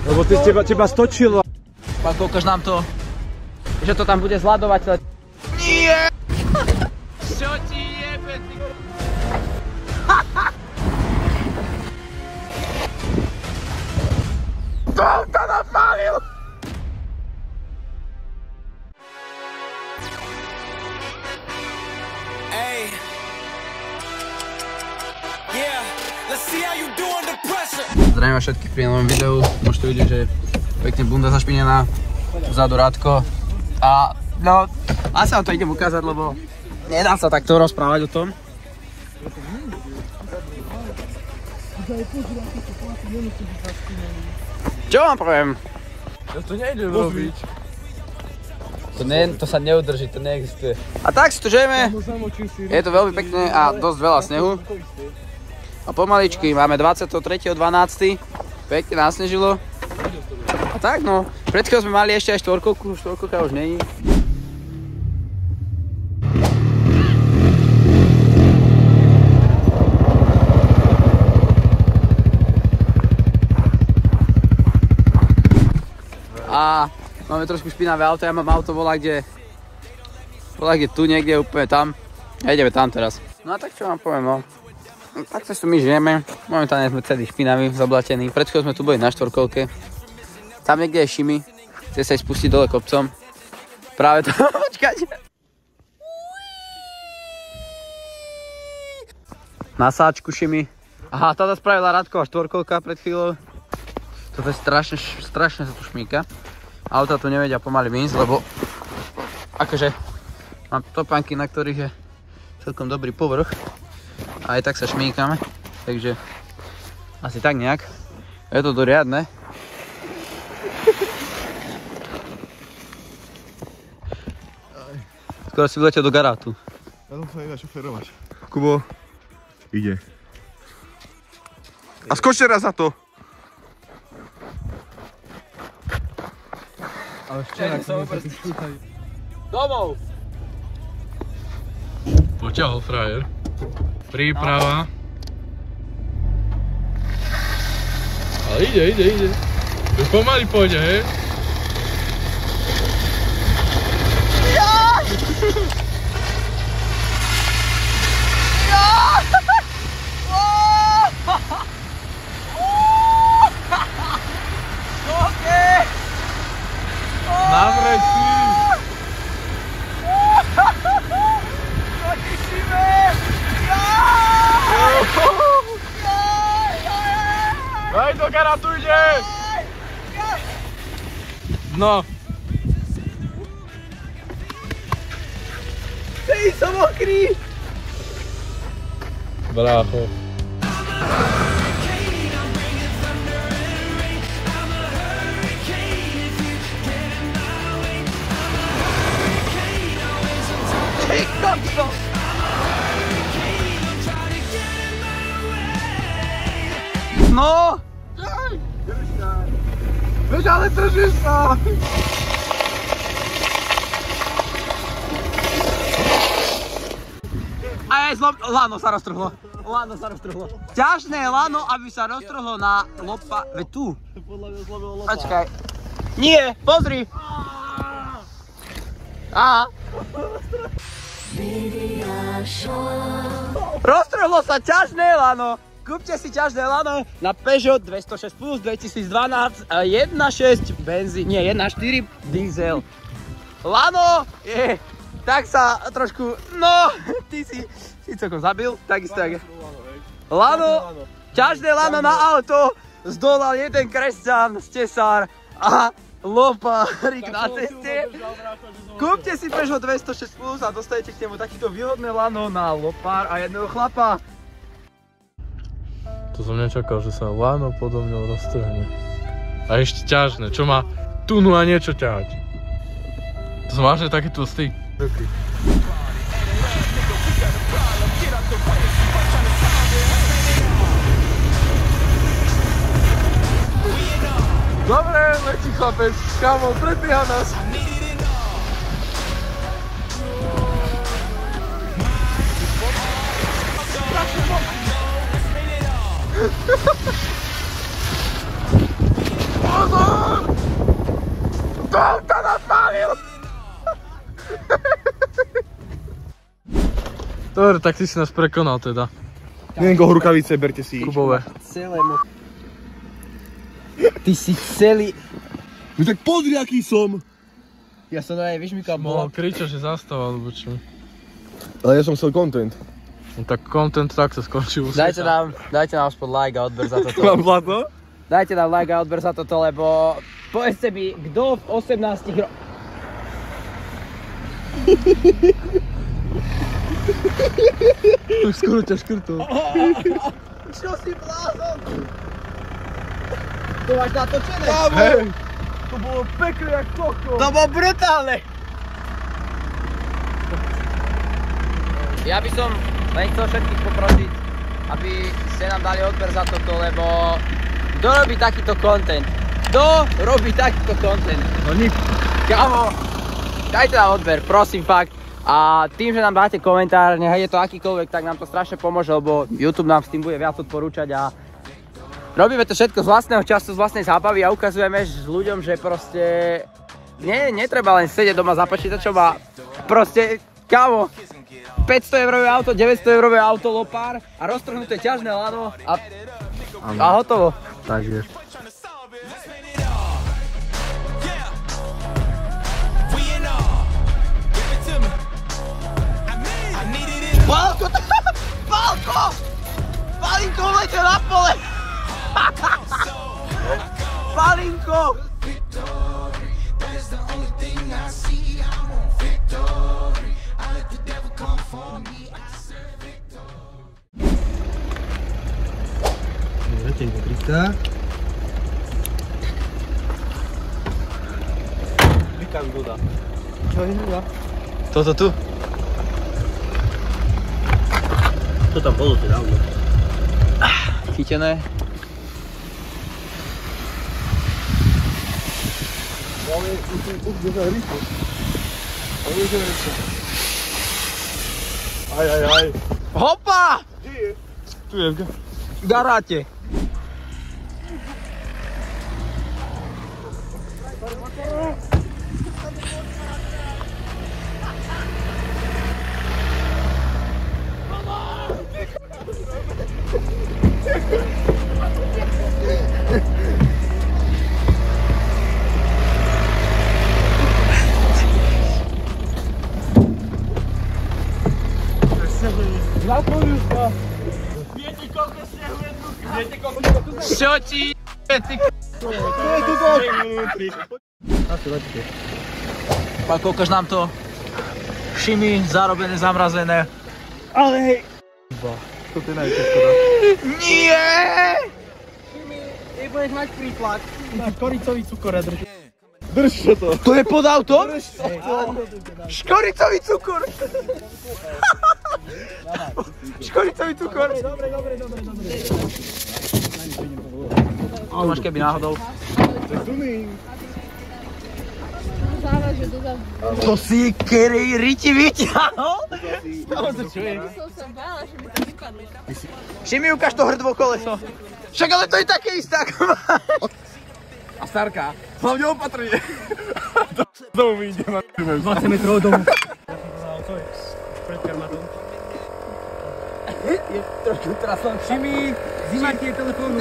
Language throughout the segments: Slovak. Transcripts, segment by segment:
Lebo teba stočilo. Pán, ukáž nám to, že to tam bude zľadovať. Nie! Čo ti jebe, ty? To napálil! Hey. Yeah, let's see how you do under pressure. Zdravím vás všetkých pri novom videu. Môžete vidieť, že je pekne bunda zašpinená, vzadu rádko. A no, asi vám to idem ukázať, lebo nedá sa takto rozprávať o tom. Čo vám poviem? Ja to nejdem robiť. To sa neudrží, to neexistuje. A tak si tu žijeme. Je to veľmi pekné a dosť veľa snehu. A pomaličky, máme 23.12. Pekne nasnežilo. A tak no, pred chvíľou sme mali ešte aj štvorkovku, štvorkovka už není. A máme trošku špinavé auto, ja mám auto volá kde tu niekde, úplne tam. A ideme tam teraz. No a tak čo vám poviem, no. Tak sa tu my žijeme, momentálne sme celý špinaví, zablatení. Pred chvíľou sme tu boli na štvorkolke. Tam niekde je Šimi, chce sa ísť spustiť dole kopcom. Práve to, počkať. Na sáčku Šimi. Aha, táto spravila Radková štvorkolka pred chvíľou. Toto je strašne sa tu šmíka. Auta tu nevedia pomaly výjsť, lebo akože mám topánky, na ktorých je celkom dobrý povrch. A aj tak sa šmíkame, takže asi tak nejak. Je to doriadne. Skoro si vletel do garátu. Ja som sa nedá šoferovať. Kubo, ide. A skoč teraz na to! Ale včera sa špúchali. Domov! Poťahol frajer. Príprava. Ale ide. Už pomaly pôjde, hej? Daj do garátu, ide! No. Ty, som mokrý! Brácho. No! Veď ale drží sa! Aj lano sa roztrhlo. Ťažné lano, aby sa roztrhlo na lopa... Veď tu. Počkaj. Nie, pozri. Aha. Roztrhlo sa ťažné lano. Kúpte si ťažné lano na Peugeot 206 Plus 2012 1.6 benzín, nie 1.4 diesel. Lano je, tak sa trošku, no, ty si celkom zabil, takisto jak Lano, ťažné lano na auto zdolal jeden kresťan z Tesár a lopárik na ceste. Kúpte si Peugeot 206 Plus a dostanete k nemu takýto výhodné lano na lopár a jedného chlapa. To som nečakal, že sa lano podo mňou roztrhne. A ešte ťažné, čo má tunu a niečo ťahať. To som vážne taký tlstý. Dobre, letí chlapec, kámo, predbieha nás. Pozor! Dobre, tak ty si nás prekonal teda. Neviem koho rukavice, berte si. Kubové. Celému. Ty si celý... No tak pozri, aký som. Ja som aj vyšmykal Mohol kričať, že zastáva, alebo čo. Ale ja som chcel content. No tak content takto skončil. Dajte nám aspoň like a odber za toto. Mám plato? Dajte nám like a odber za toto, lebo povedzte mi, kto v 18 rokoch... Už skoro ťa škrtol. Čo si blázon? To máš natočené? Hej. To bolo pekné jak koko. To bolo brutálne. Ja by som len chcel všetkých poprosiť, aby ste nám dali odber za toto, lebo kto robí takýto content? Kto robí takýto content? No nik. Kámo, dajte nám odber, prosím fakt. A tým, že nám dáte komentár, nech je to akýkoľvek, tak nám to strašne pomôže, lebo YouTube nám s tým bude viac odporúčať a robíme to všetko z vlastného času, z vlastnej zábavy a ukazujeme ľuďom, že proste netreba len sedieť doma za počítačom a proste, kámo, 500 eurové auto, 900 eurové auto, lopár a roztrhnuté ťažné lano a hotovo. Takže. Pálko! Pálko! Pálinko uletel na pole! Pálinko! Vykám Duda. Čo je Duda? Toto tu? To tam bolo teda dávno. Chytené. Aj. Hopa! Tu je. Garáte. Čo ti je, ty Pán Kokoš nám to šimi, zarobené, zamrazené. Ale hej. To je najťažšie. Nie! Šimi, nebudeš mať príklad. Na koricový cukor drž. Drž to. To je pod autom? Škoricový cukor. Škoricový cukor. Dobre. To máš keby náhodou. To si kedy riti vyťahol? Čo je? Som sa bála, že mi to vypadne. Šimi, ukáž to hrdvo koleso. Však ale to je také isté ako máš. A starka. Hlavne opatrne. Domu mi ide na 20 metrov domu. Pred karmatom. Je trošku trasom. Šimi, zima ti je telefónu.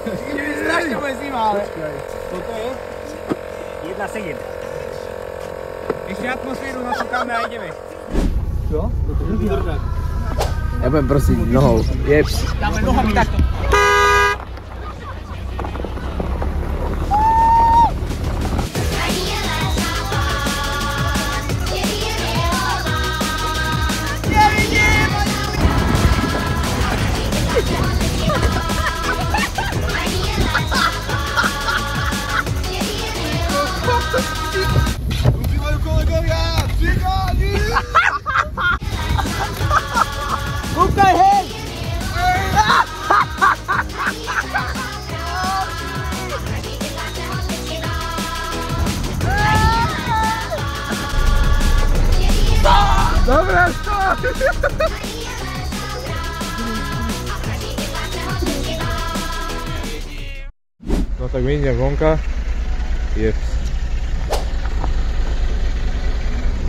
Šimi, strašne bude zima, ale... Toto je? 1,7. Ešte atmosféru nasúkame a ideme. Čo? Ja budem prosiť nohou. Jeps. Dáme nohami takto. Kúkaj, hej! Dobre, stop! No tak my idem vonka. Jeps.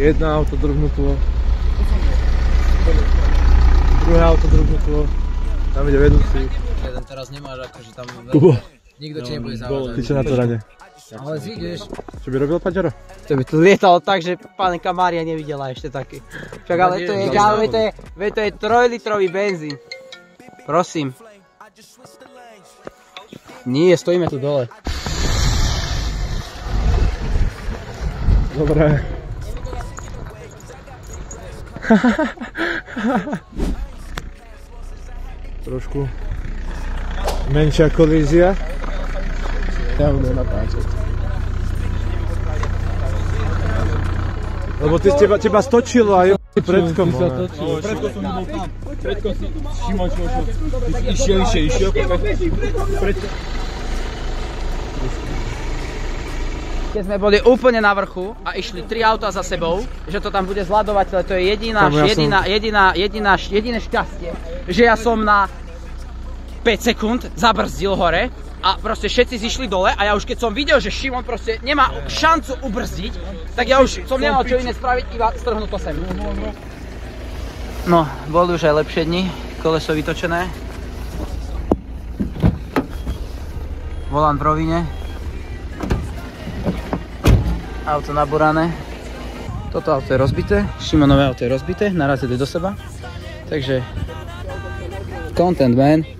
Jedno auto drvnutlo. Druhé auto, druhé kolo. Tam ide vedúci. Jeden teraz nemáš akože tam... Kubo, Nikto ti nebude ty zavádzať. čo na to rade? Ale zídeš. Čo by robil Paťaro? To by tu lietalo tak, že panka Mária nevidela ešte taký. Však ale to je 3-litrový benzín. Prosím. Nie, stojíme tu dole. Dobre. Trošku menšia kolízia. Ja budem natáčať. Lebo ty teba stočilo a je predkom. Predko som bol tam. Predko si Šimon išiel. Keď sme boli úplne na vrchu a išli 3 autá za sebou, že to tam bude zľadovať, ale to je jediné šťastie, že ja som na 5 sekúnd zabrzdil hore a proste všetci zišli dole a ja už keď som videl, že Šimon proste nemá šancu ubrzdiť, tak ja už som nemal čo iné spraviť, iba strhnúť to sem. No, boli už aj lepšie dni, koleso vytočené. Volant v rovine. Auto naburané. Toto auto je rozbité, Šimonové auto je rozbité, narazili do seba. Takže content man.